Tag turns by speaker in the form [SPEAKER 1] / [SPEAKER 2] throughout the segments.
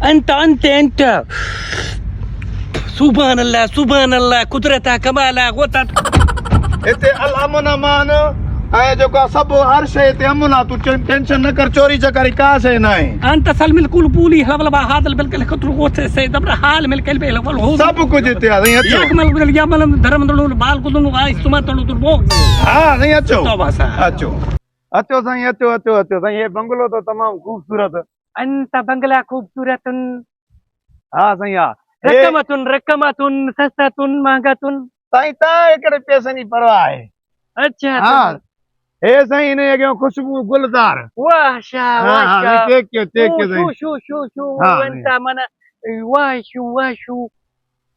[SPEAKER 1] انت سبحان الله قدرتها كمالها غوتا
[SPEAKER 2] हिते अमन अमान ऐं जेको आहे सभु हर शइ हिते अमन आहे. तूं टेंशन न कर. चोरी चकारी का शइ न आहे.
[SPEAKER 1] انت سلم الكل بولي هلا هذا البلك خطر غوت سيد حال من الكلب هو
[SPEAKER 2] सभु कुझु हिते आहे. साईं अचो.
[SPEAKER 1] يكمل من اليمن धर्म दलो बाल को दोनों आइस तुम तो बोग
[SPEAKER 2] हा साईं अचो.
[SPEAKER 1] तौबा सा
[SPEAKER 2] अचो अचो साईं अचो साईं. ये बंगलो तो तमामु ख़ूबसूरत.
[SPEAKER 1] انت बंगला खूबसूरत
[SPEAKER 2] हा साईं हा.
[SPEAKER 1] रकमतुन सस्तातुन महंगातुन
[SPEAKER 2] साईं तव्हां हिकिड़े पैसनि जी परवाह आहे.
[SPEAKER 1] अच्छा
[SPEAKER 2] हा हे साईं हिन अॻियां ख़ुशबू गुलदार.
[SPEAKER 1] वाह शाह वाह शाह
[SPEAKER 2] टेक कयो
[SPEAKER 1] शू
[SPEAKER 2] हाँ,
[SPEAKER 1] انت मन वाह शू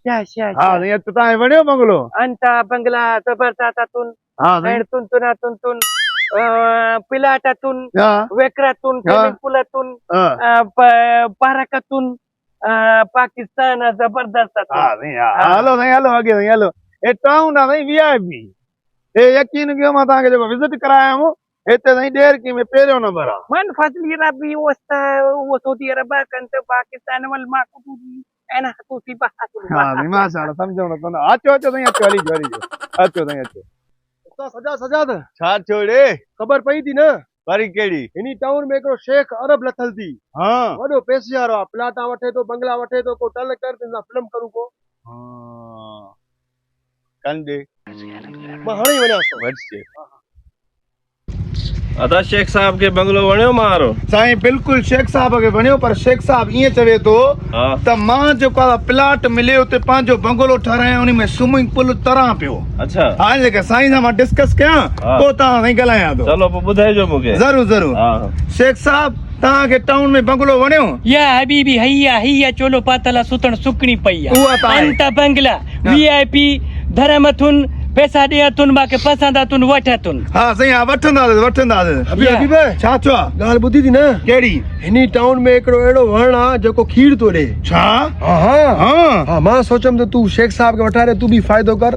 [SPEAKER 1] शाह शाह
[SPEAKER 2] हा साईं अचो. तव्हां वणियो बंगलो.
[SPEAKER 1] انت बंगला जबरदस्ततुन
[SPEAKER 2] हा साईं.
[SPEAKER 1] तुन पिलाटातुन
[SPEAKER 2] हा
[SPEAKER 1] वेकरातुन पुलातुन
[SPEAKER 2] हा
[SPEAKER 1] पारकातुन पाकिस्तान जबरदस्त
[SPEAKER 2] हा साईं हा. हलो साईं हलो अॻे साईं हलो. हे टाउन आहे साईं VIP. हे यकीन कयो मां तव्हांखे जेको विज़िट करायमि हिते साईं ॾेरकी में पहिरियों नंबर आहे.
[SPEAKER 1] من فضل ربي وسعودي عربية كنت باكستان والمعقودي أنا خطوتي بحث
[SPEAKER 2] हा साईं माशाअल्लाह सम्झो न कोन. अचो साईं अचो. हली अचो साईं अचो.
[SPEAKER 3] सजाद
[SPEAKER 2] छा छोड़े
[SPEAKER 3] ख़बर पई थी न
[SPEAKER 2] वरी कहिड़ी.
[SPEAKER 3] हिनी टाउन में हिकिड़ो शेख अरब लथल थी.
[SPEAKER 2] हा
[SPEAKER 3] वॾो पैसे वारो आहे. प्लाटा वठे थो बंगला वठे थो. को टल कर फिल्म करूं को.
[SPEAKER 2] कंदे
[SPEAKER 3] मां हाणे ई वञां थो.
[SPEAKER 4] अदा शेख साहब के बंगलो वणियो मारो.
[SPEAKER 2] साईं बिल्कुलु शेख साहब खे वणियो. पर शेख साहब ईअं चवे थो त मां जेको आहे प्लाट मिले उते पंहिंजो बंगलो ठारायां. उन में स्विमिंग पूल तरां पियो.
[SPEAKER 4] अच्छा
[SPEAKER 2] हाणे जेके साईं सां मां डिस्कस कयां पोइ तव्हां साईं ॻाल्हायां थो.
[SPEAKER 4] चलो पोइ ॿुधाइजो मूंखे.
[SPEAKER 2] ज़रूर शेख साहब तव्हांखे टाउन में बंगलो वणियो.
[SPEAKER 1] يا حبيبي هيا चोलो पातला सुतण सुकणी पई
[SPEAKER 2] उहा त आहे.
[SPEAKER 1] अंत बंगला VIP धर्मथुन पैसा ॾियथुन मांखे पसंदि वठथुन.
[SPEAKER 2] हा साईं हा वठंदासीं.
[SPEAKER 3] हबीब
[SPEAKER 2] छा चओ आहे.
[SPEAKER 3] ॻाल्हि ॿुधी थी न.
[SPEAKER 2] कहिड़ी.
[SPEAKER 3] हिनी टाउन में हिकिड़ो अहिड़ो वण आहे जेको खीर थो ॾे.
[SPEAKER 2] छा.
[SPEAKER 3] हा हा मां सोचियमि त तूं शेख साहब खे वठारे तूं बि फ़ाइदो कर.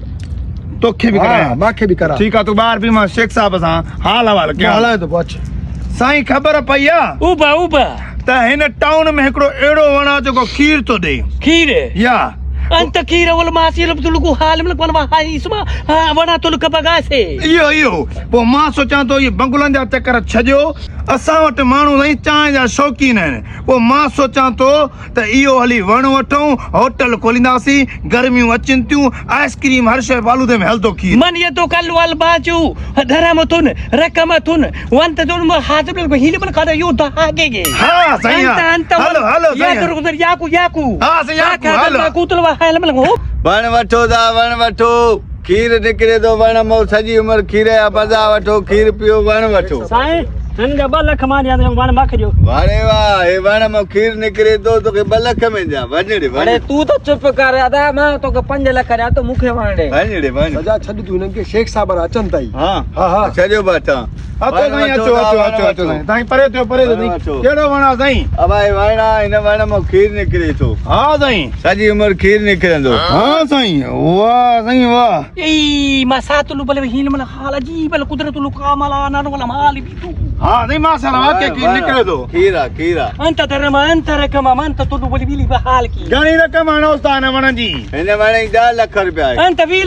[SPEAKER 2] तोखे बि करायां.
[SPEAKER 3] मूंखे बि करा.
[SPEAKER 2] ठीकु आहे. तूं ॿाहिरि बि मां शेख साहब सां हाल अहिवाल कयां.
[SPEAKER 3] हलाए थो पोइ.
[SPEAKER 2] साईं ख़बर पई आहे
[SPEAKER 1] उबा
[SPEAKER 2] त हिन टाउन में हिकिड़ो अहिड़ो वण आहे जेको खीर थो ॾे.
[SPEAKER 1] खीर
[SPEAKER 2] या
[SPEAKER 1] अंत खीर वल मासी तुलको हाल में कोन वा इसमा वणा तुलक बगासे
[SPEAKER 2] इहो पोइ मां सोचां थो इहे बंगलनि जा चकर छॾियो. असां वटि माण्हू साईं चांहि जा शौक़ीन आहिनि. पोइ मां सोचां थो त इहो हली वण वठूं. होटल खोलींदासीं. गर्मियूं अचनि थियूं. आइस्क्रीम हर शइ फालूदे में हलंदो खीर.
[SPEAKER 1] मन ये तो कल वाल बाजू धरमथुन रकमथुन वंत दोन हाथ में हील बल kada यो दहागे गे.
[SPEAKER 2] हा साईं हलो
[SPEAKER 1] या तो गुजर याकू
[SPEAKER 2] हा साईं याकू हलो.
[SPEAKER 1] कुतल वा हाल में हो
[SPEAKER 5] वण वठो था वण वठो. खीर निकिरे थो वण मां. सॼी उमिरि खीर जा मज़ा वठो. खीर पियो वण वठो.
[SPEAKER 1] साईं हिनखे 2 लख मान या वण माखे जो.
[SPEAKER 5] वारे वाह हे वण मां खीर निकिरे थो तोखे 2 लख में ॾियां. वञड़े
[SPEAKER 6] अरे तू तो चुप कर. अदा मां तोखे 5 लख ॾियां तो मूंखे वण ॾे.
[SPEAKER 5] वञ.
[SPEAKER 3] सजा छॾ तूं हिननि खे. शेख साहब अचनि था.
[SPEAKER 5] हा छॾियो बाटा.
[SPEAKER 2] अचो साईं अचो साईं. परे थियो कहिड़ो वण आहे साईं.
[SPEAKER 5] अबाई वण आहे. हिन वण मां खीर निकिरे थो.
[SPEAKER 2] हा साईं
[SPEAKER 5] सॼी उमिरि खीर निकिरंदो.
[SPEAKER 2] हा साईं वाह साईं वाह.
[SPEAKER 1] ई मा सातलु बल हील मन हाल जी बल कुदरत लु कामला ना वला माल भी तू.
[SPEAKER 2] हा साईं माशाअल्लाह वाकई खीर निकिरे थो.
[SPEAKER 5] खीर
[SPEAKER 1] अंत धर्म अंत रकम अंत तो बोली बिली बहाल की.
[SPEAKER 2] घणी रक़म आहे उस्ताद हिन वण जी.
[SPEAKER 5] हिन वण जी 10 लख रुपया आहे.
[SPEAKER 1] अंत 20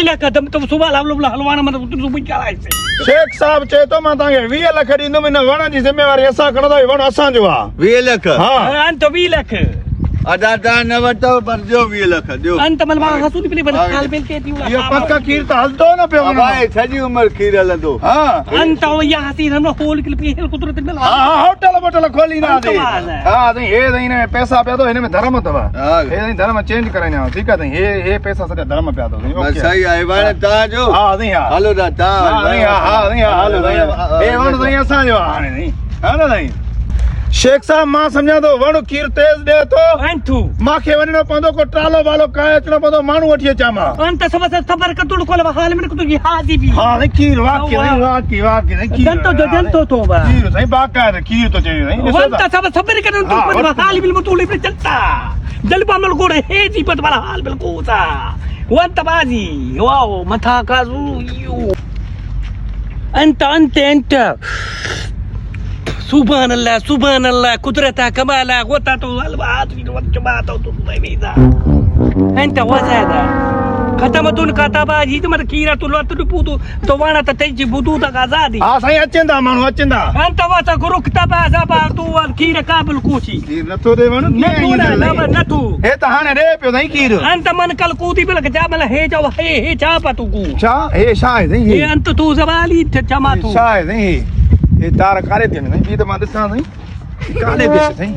[SPEAKER 1] लख दम तो सुबह हलवान मन तू बुझ कराए से.
[SPEAKER 2] शेख साहब चए थो मां तव्हांखे 20 लख ॾींदुमि. हिन वण जी ज़िमेवारी असां खणंदासीं. वण असांजो आहे.
[SPEAKER 5] 20 लख.
[SPEAKER 2] हा
[SPEAKER 1] अंत 20 लख.
[SPEAKER 5] अदा तव्हां न वठो पर ॾियो 20 लख ॾियो.
[SPEAKER 1] अंत मन मां हसूदी बिली बल हाल बिल के दियो.
[SPEAKER 2] इहो पक्का खीर त हलंदो न पियो.
[SPEAKER 5] अबाई सॼी उमिरि खीर हलंदो.
[SPEAKER 2] हा
[SPEAKER 1] अंत या हसी हम होल के पे कुदरत में.
[SPEAKER 2] हा होटल वोटल खोलींदासीं. हा साईं हे साईं हिन में पैसा पिया थो. हिन में धर्म अथव. हे साईं धर्म चेंज कराईंदा. ठीकु आहे साईं. हे पैसा सॼा धर्म पिया अथव.
[SPEAKER 5] बस सही आहे. वण तव्हांजो.
[SPEAKER 2] हा साईं हा
[SPEAKER 5] हलो दा तव्हां.
[SPEAKER 2] हा साईं हलो साईं. हे वण साईं असांजो आहे हाणे साईं. हा न साईं. शेख साहब मां सम्झां थो वण खीर तेज़ ॾे थो.
[SPEAKER 1] अंतु
[SPEAKER 2] मूंखे वञणो पवंदो. को ट्रालो वालो काए अचणो पवंदो. माण्हू वठी अचां मां.
[SPEAKER 1] अंत सब सबर कतुल कोल हाल में कुतु हादी भी.
[SPEAKER 2] हा साईं खीर वाकई खीर.
[SPEAKER 1] जंतो तो बा.
[SPEAKER 2] खीर साईं बाक़ाइदा खीर तो चई साईं.
[SPEAKER 1] वंत सब सबर करन तो कोल हाल बिल मतुली पे चलता. जलबा मल गोड़े हे जी पत वाला हाल बिल कोता. वंत बाजी वाओ मथा काजू यू. अंत सुभान अल्लाह कुदरत कमाल गोता तो انت وزادا ختمتون كتابا جيت مر كيرا تو لوت پوتو تو وانا تتجي بدودا غازادي
[SPEAKER 2] हा साईं अचनि था माण्हू अचनि था
[SPEAKER 1] انت وتا كرو كتابا زبا تو كيرا قابل كوشي
[SPEAKER 2] खीर नथो ॾे वञो
[SPEAKER 1] نتو نتو
[SPEAKER 2] हे त हाणे ॾे पियो साईं खीर
[SPEAKER 1] انت من कल कूदी بل جامل हे जो हे छा पतू को
[SPEAKER 2] छा हे छा आहे साईं
[SPEAKER 1] हे अंत तू जवाली जमा तू
[SPEAKER 2] छा आहे साईं हे तार कारे थियनि साईं ॿी त मां ॾिसां साईं काले देश साईं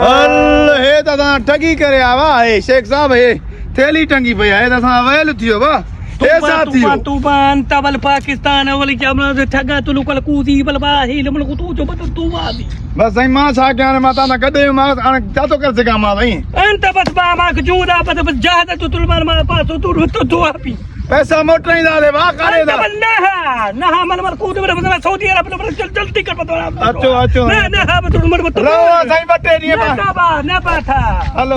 [SPEAKER 2] हल हे त तव्हां ठगी करे आया वाह हे शेख साहब हे थेली टंगी पई आहे त असां अवेल थियो वाह हे छा थियो
[SPEAKER 1] तू बान तवल पाकिस्तान वली जमन ठगा तू कल कूदी बल बा हे लमन को तू जो तू वादी
[SPEAKER 2] बस साईं मां छा कयां मां तव्हां गॾे मां हाणे छा थो करे सघां मां साईं
[SPEAKER 1] انت بس ما معك جودا بس جهد تطلب ما باسو تو ابي
[SPEAKER 2] पैसा मोटाईंदासीं वाह कारे
[SPEAKER 1] انت بس نها من कूद में सऊदी अरब जल्दी कर पतो
[SPEAKER 2] अचो अचो
[SPEAKER 1] ना बतो मर बतो
[SPEAKER 2] रहो साईं ॿ टे ॾींहं
[SPEAKER 1] ना बा था
[SPEAKER 2] हलो